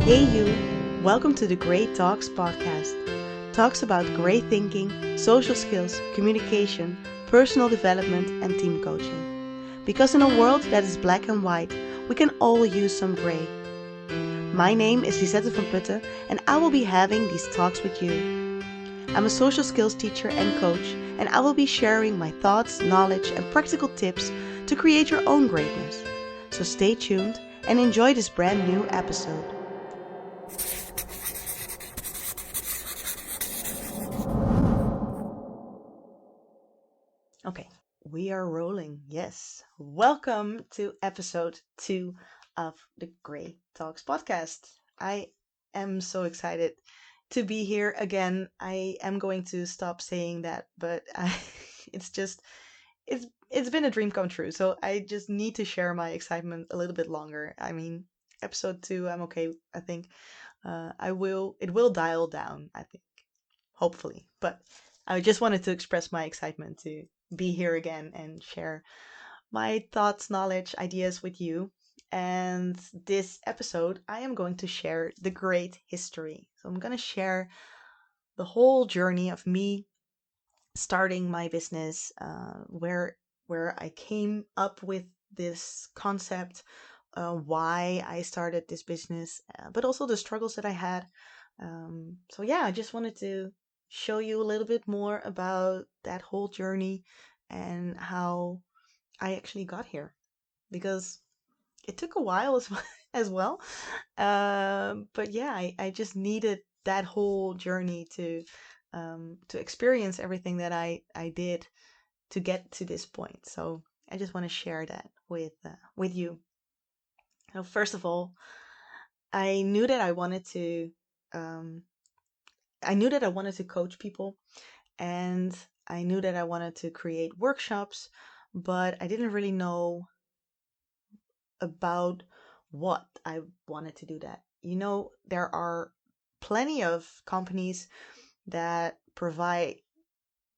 Hey you, welcome to the GreyTalks podcast. Talks about great thinking, social skills, communication, personal development and team coaching. Because in a world that is black and white, we can all use some grey. My name is Lisette van Putten and I will be having these talks with you. I'm a social skills teacher and coach and I will be sharing my thoughts, knowledge and practical tips to create your own greatness. So stay tuned and enjoy this brand new episode. Okay, we are rolling. Yes. Welcome to episode 2 of the GreyTalks podcast. I am so excited to be here again. I am going to stop saying that, but it's just it's been a dream come true. So I just need to share my excitement a little bit longer. I mean, episode 2, I'm okay, I think. It will dial down, I think, hopefully. But I just wanted to express my excitement to be here again and share my thoughts, knowledge, ideas with you. And this episode, I am going to share the GreyT history. So I'm going to share the whole journey of me starting my business, where I came up with this concept, why I started this business, but also the struggles that I had. So yeah, I just wanted to show you a little bit more about that whole journey and how I actually got here because it took a while as well. As well. But yeah, I just needed that whole journey to experience everything that I did to get to this point. So I just want to share that with you. Now, first of all, I knew that I wanted to um, I knew that I wanted to coach people, and I knew that I wanted to create workshops, but I didn't really know about what I wanted to do that. You know, there are plenty of companies that provide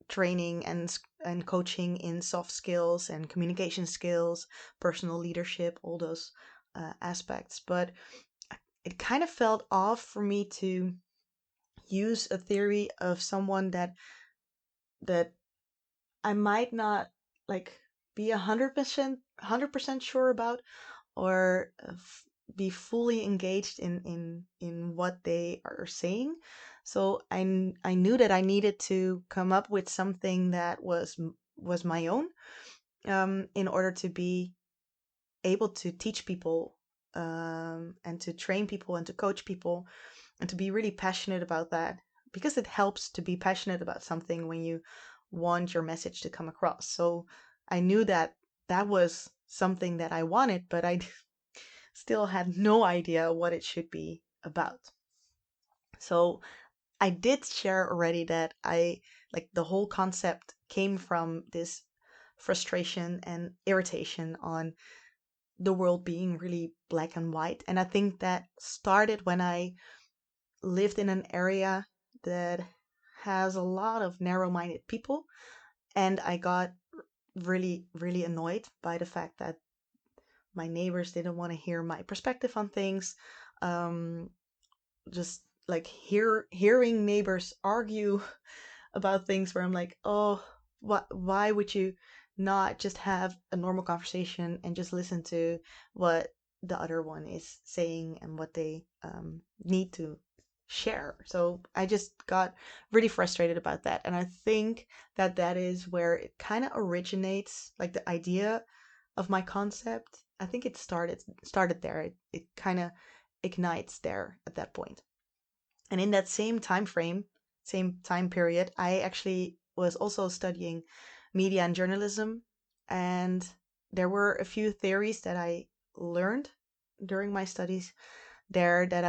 training and coaching in soft skills and communication skills, personal leadership, all those aspects. But it kind of felt off for me to use a theory of someone that I might not like be 100% sure about, or be fully engaged in what they are saying. So I knew that I needed to come up with something that was my own, in order to be able to teach people, and to train people and to coach people and to be really passionate about that, because it helps to be passionate about something when you want your message to come across. So I knew that that was something that I wanted, but I still had no idea what it should be about. So I did share already that I like the whole concept came from this frustration and irritation on the world being really black and white. And I think that started when I lived in an area that has a lot of narrow minded people. And I got really, really annoyed by the fact that my neighbors didn't want to hear my perspective on things. Um, just like hearing neighbors argue about things where I'm like, oh, why would you not just have a normal conversation and just listen to what the other one is saying and what they need to share? So I just got really frustrated about that, and I think that that is where it kind of originates, like the idea of my concept. I think it started there. It kind of ignites there at that point. And in that same time frame, same time period, I actually was also studying media and journalism. And there were a few theories that I learned during my studies there that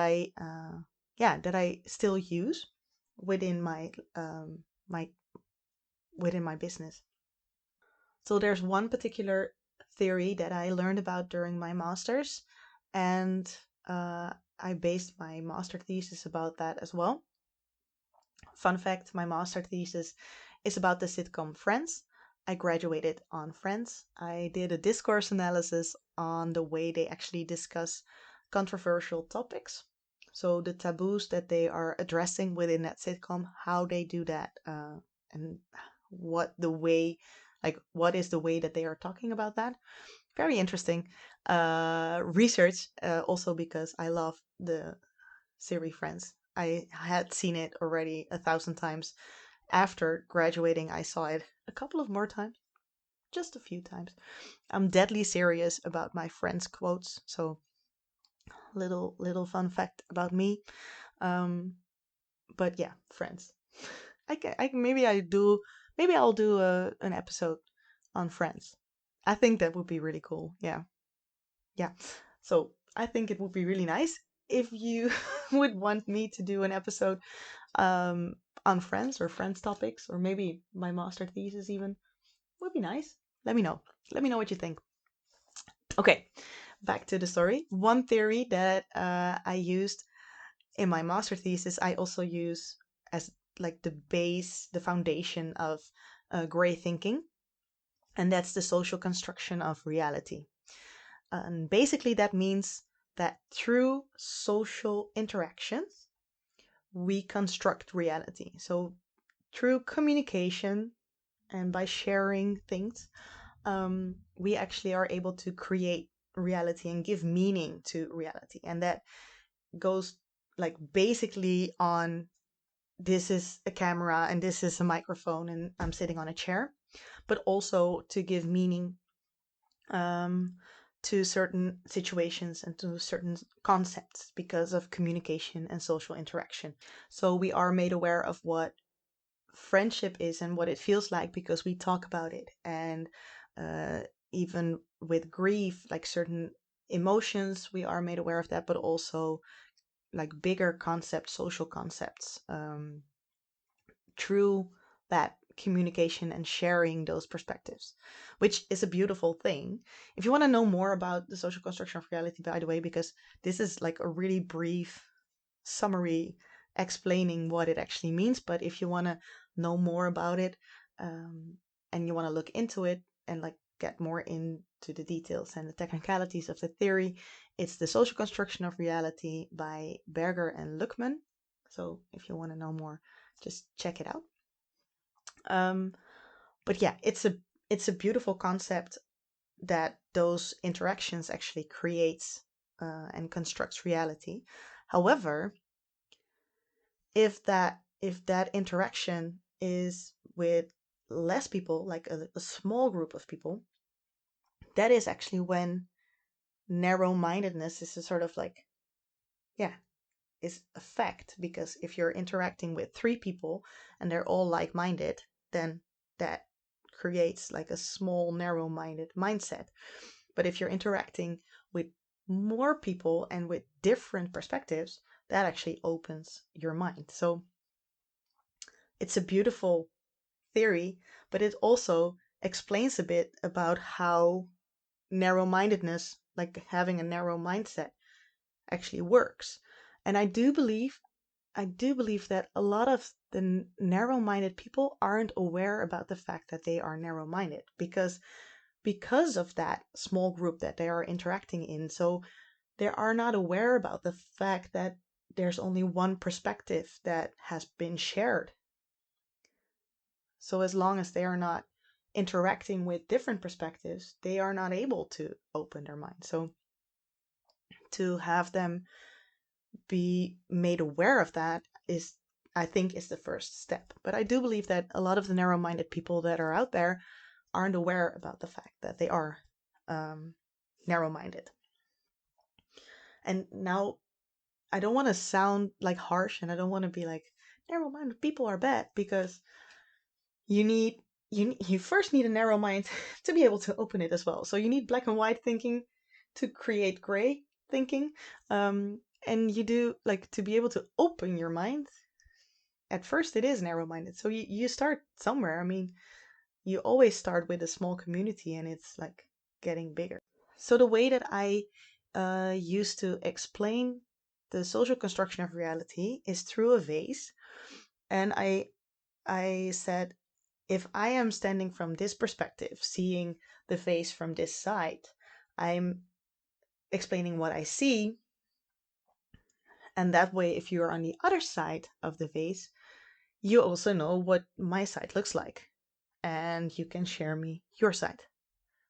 that I still use within my within my business. So there's one particular theory that I learned about during my master's, and I based my master thesis about that as well. Fun fact, my master thesis is about the sitcom Friends. I graduated on Friends. I did a discourse analysis on the way they actually discuss controversial topics. So the taboos that they are addressing within that sitcom, how they do that, and what the way, like what is the way that they are talking about that. Very interesting research, also because I love the series Friends. I had seen it already 1,000 times. After graduating, I saw it a couple of more times, just a few times. I'm deadly serious about my Friends quotes, so little fun fact about me. Um, but yeah, Friends. Maybe I'll do an episode on Friends. I think that would be really cool. Yeah. Yeah. So I think it would be really nice if you would want me to do an episode um, on Friends or Friends topics, or maybe my master thesis even. Would be nice. Let me know. Let me know what you think. Okay, back to the story. One theory that I used in my master thesis, I also use as like the base, the foundation of gray thinking, and that's the social construction of reality. And basically, that means that through social interactions, we construct reality. So, through communication and by sharing things, we actually are able to create reality and give meaning to reality. And that goes like basically on this is a camera and this is a microphone and I'm sitting on a chair, but also to give meaning um, to certain situations and to certain concepts because of communication and social interaction. So we are made aware of what friendship is and what it feels like because we talk about it. And uh, even with grief, like certain emotions, we are made aware of that, but also like bigger concepts, social concepts, through that communication and sharing those perspectives, which is a beautiful thing. If you want to know more about the social construction of reality, by the way, because this is like a really brief summary explaining what it actually means, but if you want to know more about it, um, and you want to look into it and like get more into the details and the technicalities of the theory, it's The Social Construction of Reality by Berger and Luckmann. So if you want to know more, just check it out. Um, but yeah, it's a beautiful concept that those interactions actually creates and constructs reality. However, if that interaction is with less people, like a small group of people, that is actually when narrow-mindedness is a sort of like, yeah, is a fact. Because if you're interacting with three people and they're all like-minded, then that creates like a small narrow-minded mindset. But if you're interacting with more people and with different perspectives, that actually opens your mind. So it's a beautiful theory, but it also explains a bit about how narrow mindedness, like having a narrow mindset, actually works. And I do believe that a lot of the narrow-minded people aren't aware about the fact that they are narrow-minded because of that small group that they are interacting in. So they are not aware about the fact that there's only one perspective that has been shared. So as long as they are not interacting with different perspectives, they are not able to open their mind. So to have them be made aware of that is, I think, is the first step. But I do believe that a lot of the narrow-minded people that are out there aren't aware about the fact that they are narrow-minded. And now I don't want to sound like harsh, and I don't want to be like narrow-minded people are bad, because you need you first need a narrow mind to be able to open it as well. So you need black and white thinking to create gray thinking, and you do like to be able to open your mind. At first, it is narrow-minded, so you start somewhere. I mean, you always start with a small community, and it's like getting bigger. So the way that I used to explain the social construction of reality is through a vase, and I said, if I am standing from this perspective, seeing the vase from this side, I'm explaining what I see, And that way, if you're on the other side of the vase, you also know what my side looks like. And you can share me your side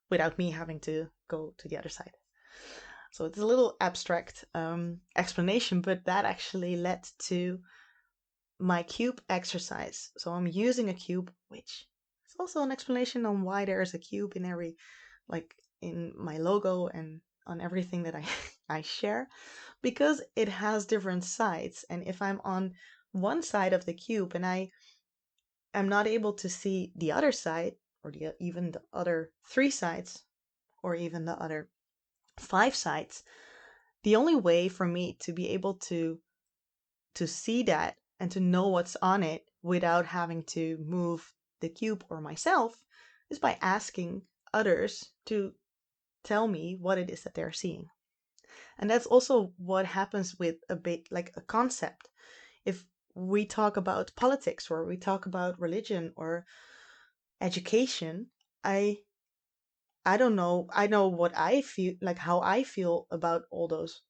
without me having to go to the other side. So it's a little abstract explanation, but that actually led to my cube exercise. So I'm using a cube, which is also an explanation on why there is a cube in every, like in my logo and on everything that I share, because it has different sides. And if I'm on one side of the cube and I am not able to see the other side, or even the other three sides, or even the other five sides, the only way for me to be able to see that and to know what's on it without having to move the cube or myself is by asking others to tell me what it is that they're seeing. And that's also what happens with a bit like a concept. If we talk about politics or we talk about religion or education, I don't know. I know what I feel, like how I feel about all those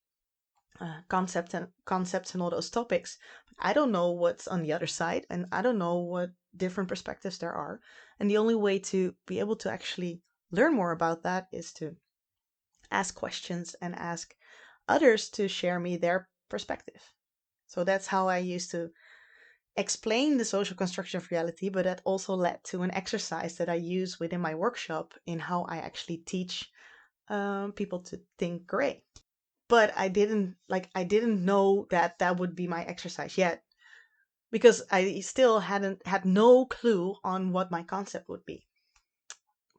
concepts and all those topics. I don't know what's on the other side, and I don't know what different perspectives there are. And the only way to be able to actually learn more about that is to ask questions and ask others to share me their perspective. So that's how I used to explain the social construction of reality, but that also led to an exercise that I use within my workshop in how I actually teach people to think gray. But I didn't know that that would be my exercise yet, because I still hadn't had no clue on what my concept would be.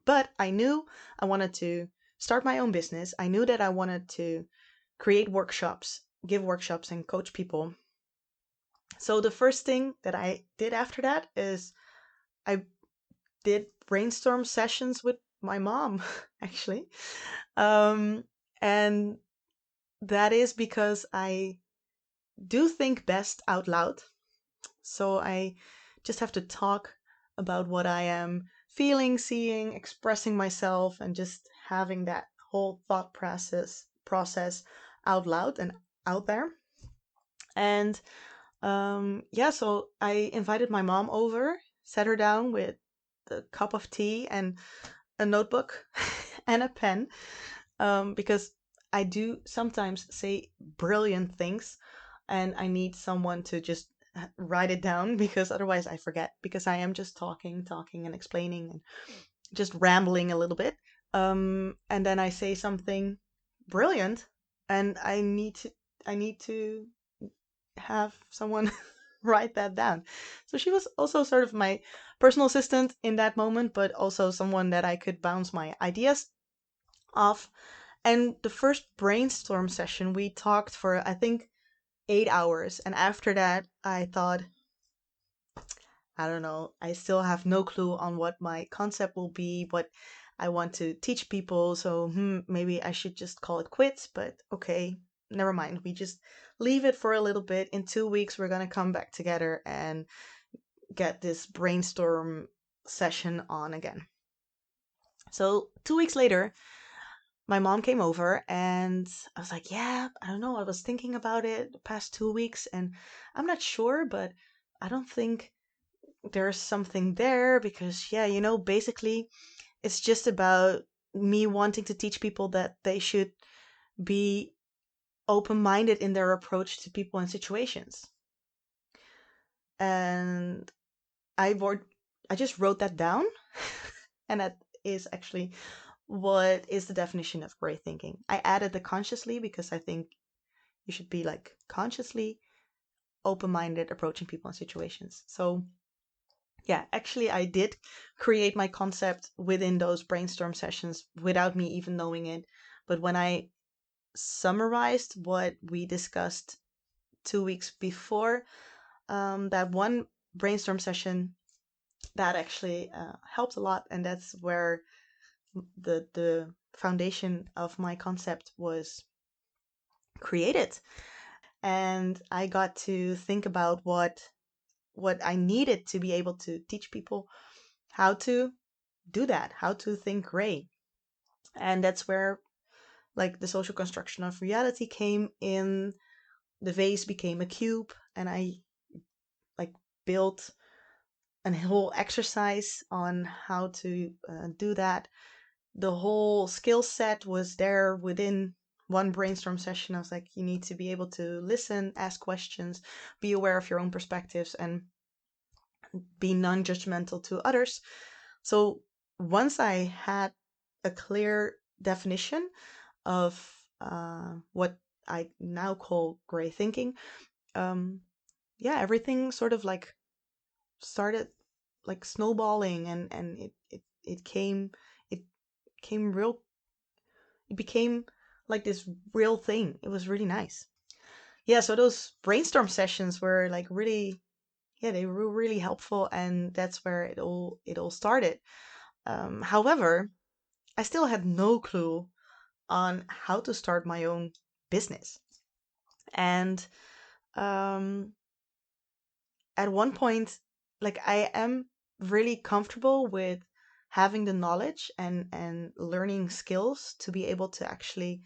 But I knew I wanted to start my own business. I knew that I wanted to create workshops, give workshops, and coach people. So the first thing that I did after that is I did brainstorm sessions with my mom, actually. And that is because I do think best out loud. So I just have to talk about what I am feeling, seeing, expressing myself, and just having that whole thought process out loud and out there. And yeah, so I invited my mom over, sat her down with a cup of tea and a notebook and a pen, because I do sometimes say brilliant things and I need someone to just write it down, because otherwise I forget, because I am just talking and explaining and just rambling a little bit. And then I say something brilliant and I need to have someone write that down. So she was also sort of my personal assistant in that moment, but also someone that I could bounce my ideas off. And the first brainstorm session, we talked for, I think, 8 hours. And after that, I thought, I don't know, I still have no clue on what my concept will be, what I want to teach people. So maybe I should just call it quits. But okay, never mind. We just leave it for a little bit. In 2 weeks, we're going to come back together and get this brainstorm session on again. So 2 weeks later, my mom came over and I was like, yeah, I don't know. I was thinking about it the past 2 weeks and I'm not sure, but I don't think there's something there because, yeah, basically it's just about me wanting to teach people that they should be open minded in their approach to people and situations. And I just wrote that down. And that is actually what is the definition of gray thinking. I added the consciously because I think you should be like consciously open-minded approaching people and situations. So yeah, actually I did create my concept within those brainstorm sessions without me even knowing it. But when I summarized what we discussed 2 weeks before that one brainstorm session, that actually helped a lot. And that's where the foundation of my concept was created. And I got to think about what I needed to be able to teach people how to do that, how to think gray. And that's where like the social construction of reality came in, the vase became a cube, and I like built a whole exercise on how to do that. The whole skill set was there within one brainstorm session. I was like, you need to be able to listen, ask questions, be aware of your own perspectives, and be non-judgmental to others. So once I had a clear definition of what I now call gray thinking, um, yeah, everything sort of like started like snowballing, and it it came real it became like this real thing. It was really nice. Yeah, so those brainstorm sessions were like really, yeah, they were really helpful, and that's where it all started. However, I still had no clue on how to start my own business. And um, at one point, like, I am really comfortable with having the knowledge and learning skills to be able to actually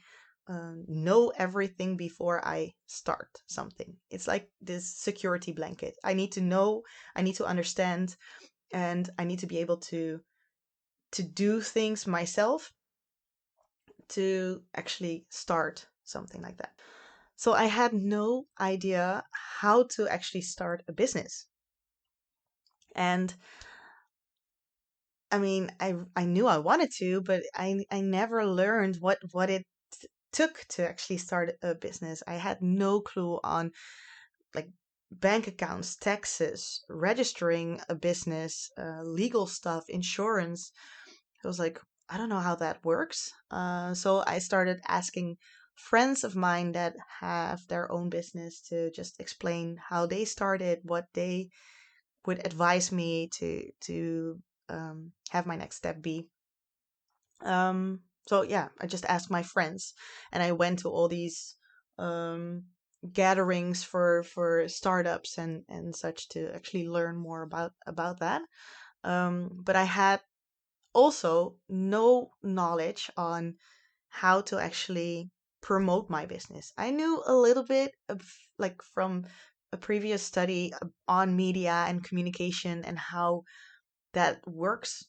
know everything before I start something. It's like this security blanket. I need to know, I need to understand, and I need to be able to do things myself to actually start something like that. So I had no idea how to actually start a business. And I mean, I knew I wanted to, but I never learned what it took to actually start a business. I had no clue on like bank accounts, taxes, registering a business, legal stuff, insurance. I was like, I don't know how that works. So I started asking friends of mine that have their own business to just explain how they started, what they would advise me to have my next step be. So yeah, I just asked my friends, and I went to all these um, gatherings for startups and such to actually learn more about that. But I had also no knowledge on how to actually promote my business. I knew a little bit of like from a previous study on media and communication and how that works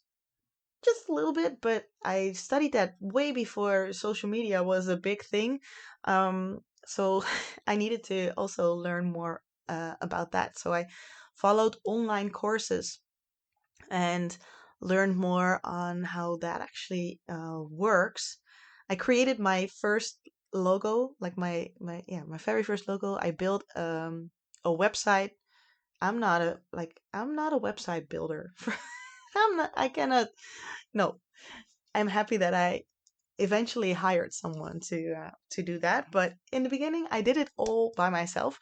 just a little bit, but I studied that way before social media was a big thing. So I needed to also learn more about that. So I followed online courses and learned more on how that actually works. I created my first logo, like my very first logo. I built a website. I'm not a website builder. I cannot. No, I'm happy that I eventually hired someone to do that. But in the beginning, I did it all by myself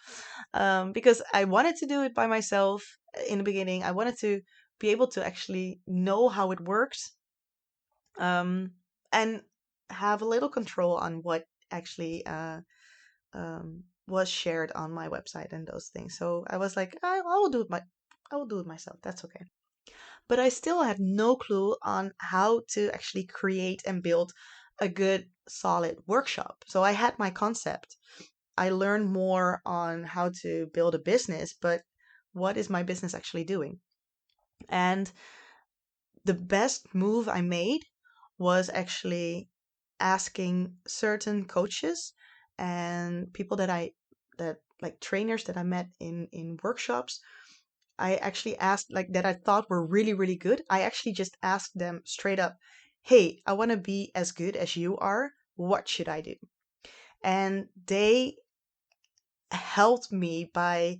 because I wanted to do it by myself. In the beginning, I wanted to be able to actually know how it works, um, and have a little control on what actually was shared on my website and those things. So I was like, I will do it myself. That's okay. But I still had no clue on how to actually create and build a good, solid workshop. So I had my concept. I learned more on how to build a business, but what is my business actually doing? And the best move I made was actually asking certain coaches and people that like trainers that I met in workshops. I actually asked like that I thought were really, really good. I actually just asked them straight up, hey, I want to be as good as you are. What should I do? And they helped me by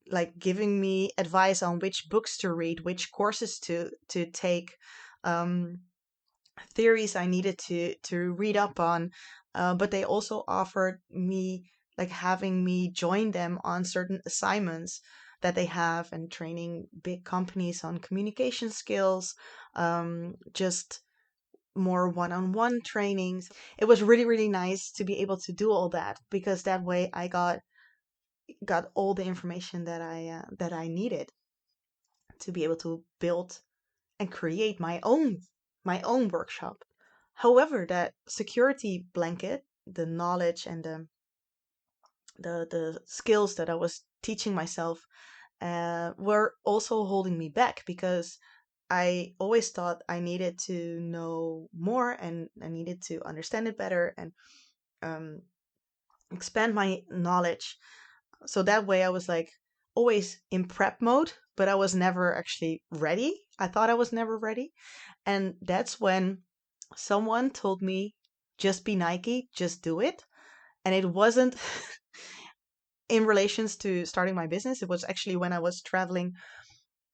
like giving me advice on which books to read, which courses to take, um, theories I needed to read up on. But they also offered me like having me join them on certain assignments that they have and training big companies on communication skills, just more one-on-one trainings. It was really, really nice to be able to do all that because that way I got all the information that I needed to be able to build and create my own workshop. However, that security blanket, the knowledge and the skills that I was teaching myself were also holding me back, because I always thought I needed to know more, and I needed to understand it better, and um, expand my knowledge. So that way I was like always in prep mode, but I was never actually ready. I thought I was never ready. And that's when someone told me, just be Nike, just do it. And it wasn't in relations to starting my business. It was actually when I was traveling,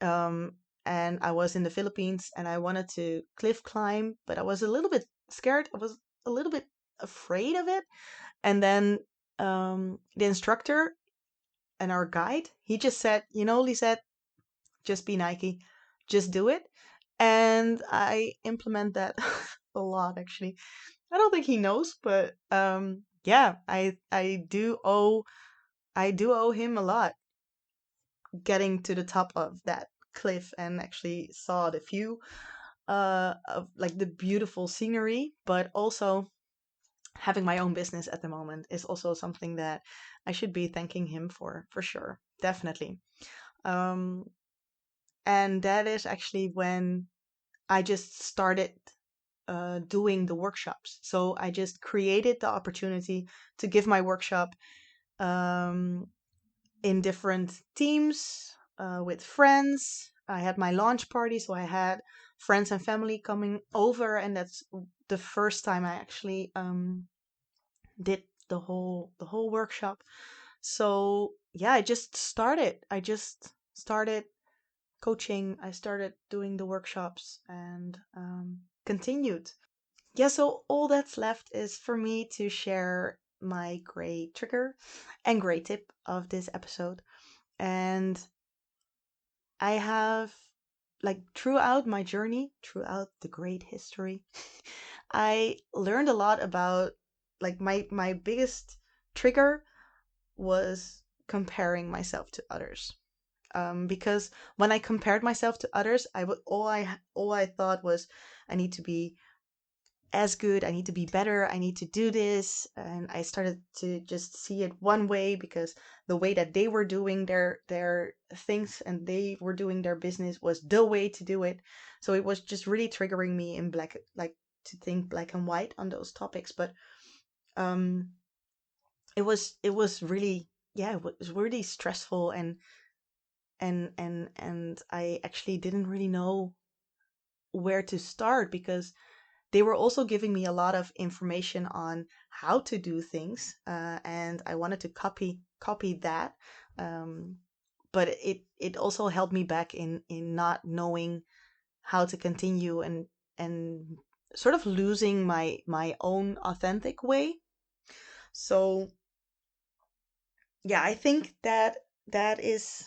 um, and I was in the Philippines, and I wanted to cliff climb, but I was a little bit scared. I was a little bit afraid of it. And then the instructor and our guide, he just said, Lisette, just be Nike, just do it. And I implement that a lot, actually. I don't think he knows, but yeah, I do owe him a lot, getting to the top of that cliff and actually saw the view of like the beautiful scenery, but also having my own business at the moment is also something that I should be thanking him for sure, definitely. Um, and that is actually when I just started doing the workshops. So I just created the opportunity to give my workshop um, in different teams with friends. I had my launch party, so I had friends and family coming over, and that's the first time I actually did the whole workshop. So yeah, I just started coaching. I started doing the workshops, and continued. Yeah, so all that's left is for me to share my gray trigger and gray tip of this episode. And I have, like, throughout my journey, throughout the GreyT history, I learned a lot about, like, my biggest trigger was comparing myself to others. Because when I compared myself to others, all I thought was, I need to be as good, I need to be better, I need to do this. And I started to just see it one way, because the way that they were doing their things and they were doing their business was the way to do it. So it was just really triggering me in black, like, to think black and white on those topics. But um it was really, yeah, it was really stressful, and I actually didn't really know where to start, because they were also giving me a lot of information on how to do things, and I wanted to copy that. um, but it also held me back in not knowing how to continue, and sort of losing my own authentic way. So yeah, I think that is,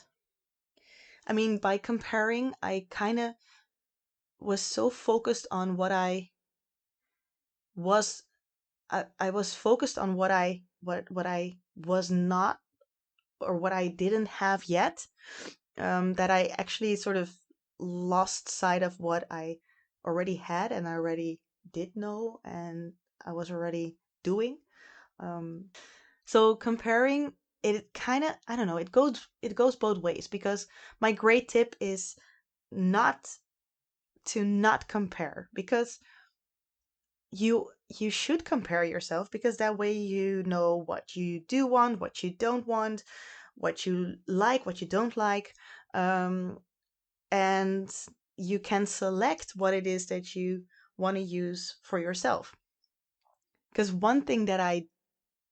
I mean, by comparing, I kind of was so focused on was I was focused on what I was not, or what I didn't have yet, that I actually sort of lost sight of what I already had, and I already did know, and I was already doing. So comparing, it kind of, I don't know, it goes both ways, because my great tip is not to not compare, because you should compare yourself, because that way you know what you do want, what you don't want, what you like, what you don't like, um, and you can select what it is that you want to use for yourself. Because one thing that I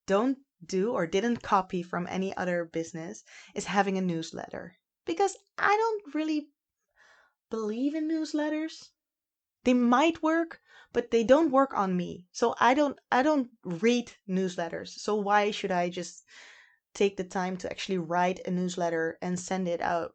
don't do or didn't copy from any other business is having a newsletter, because I don't really believe in newsletters. They might work, but they don't work on me. So I don't read newsletters. So why should I just take the time to actually write a newsletter and send it out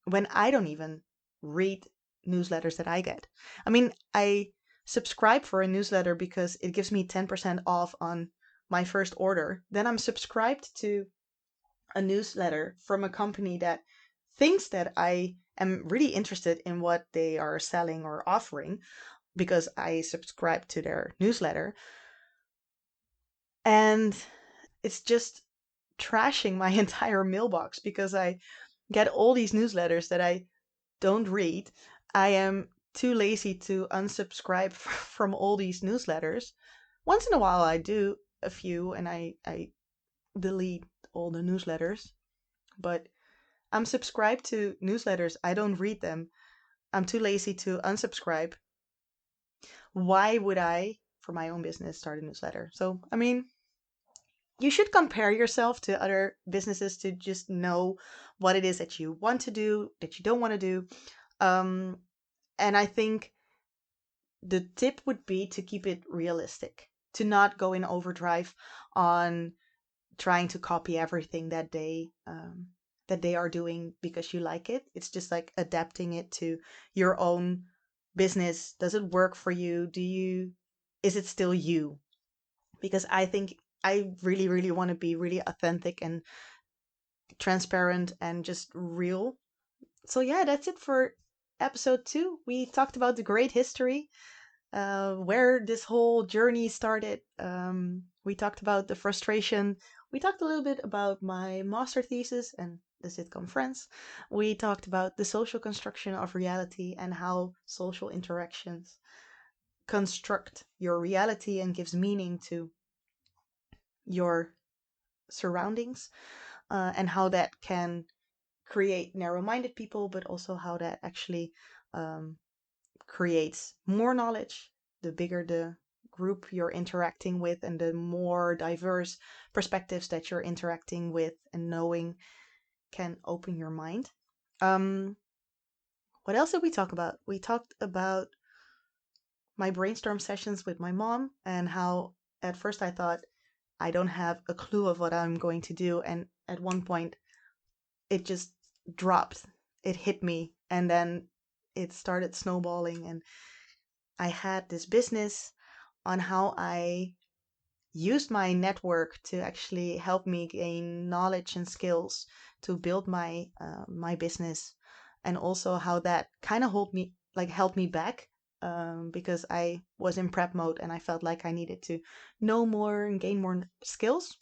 when I don't even read newsletters that I get? I mean, I subscribe for a newsletter because it gives me 10% off on my first order. Then I'm subscribed to a newsletter from a company that thinks that I am really interested in what they are selling or offering, because I subscribe to their newsletter. And it's just trashing my entire mailbox because I get all these newsletters that I don't read. I am too lazy to unsubscribe from all these newsletters. Once in a while I do a few and I delete all the newsletters, but I'm subscribed to newsletters. I don't read them. I'm too lazy to unsubscribe. Why would I, for my own business, start a newsletter? So, I mean, you should compare yourself to other businesses to just know what it is that you want to do, that you don't want to do. And I think the tip would be to keep it realistic, to not go in overdrive on trying to copy everything that they are doing because you like it. It's just like adapting it to your own business. Does it work for you? Is it still you? Because I think I really, really want to be really authentic and transparent and just real. So yeah, that's it for episode 2. We talked about the GreyT History, where this whole journey started. We talked about the frustration. We talked a little bit about my master thesis and the sitcom Friends. We talked about the social construction of reality and how social interactions construct your reality and gives meaning to your surroundings, and how that can create narrow-minded people, but also how that actually creates more knowledge. The bigger the group you're interacting with and the more diverse perspectives that you're interacting with and knowing can open your mind. What else did we talk about? We talked about my brainstorm sessions with my mom and how at first I thought I don't have a clue of what I'm going to do, and at one point it just dropped. It hit me, and then it started snowballing, and I had this business on how I used my network to actually help me gain knowledge and skills to build my business, and also how that kind of held me back, because I was in prep mode and I felt like I needed to know more and gain more skills.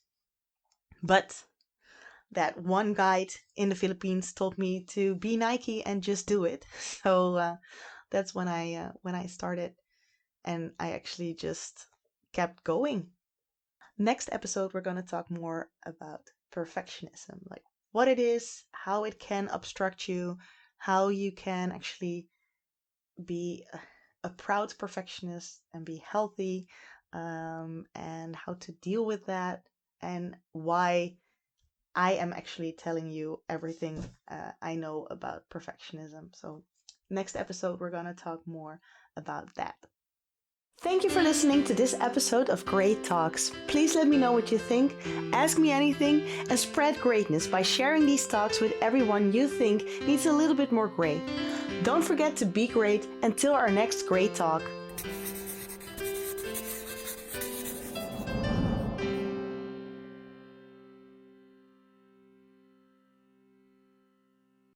But that one guide in the Philippines told me to be Nike and just do it. So that's when I started, and I actually just kept going. Next episode, we're going to talk more about perfectionism, like what it is, how it can obstruct you, how you can actually be a proud perfectionist and be healthy, and how to deal with that, and why I am actually telling you everything I know about perfectionism. So next episode, we're going to talk more about that. Thank you for listening to this episode of GreyTalks. Please let me know what you think, ask me anything, and spread greatness by sharing these talks with everyone you think needs a little bit more grey. Don't forget to be great until our next GreyTalk.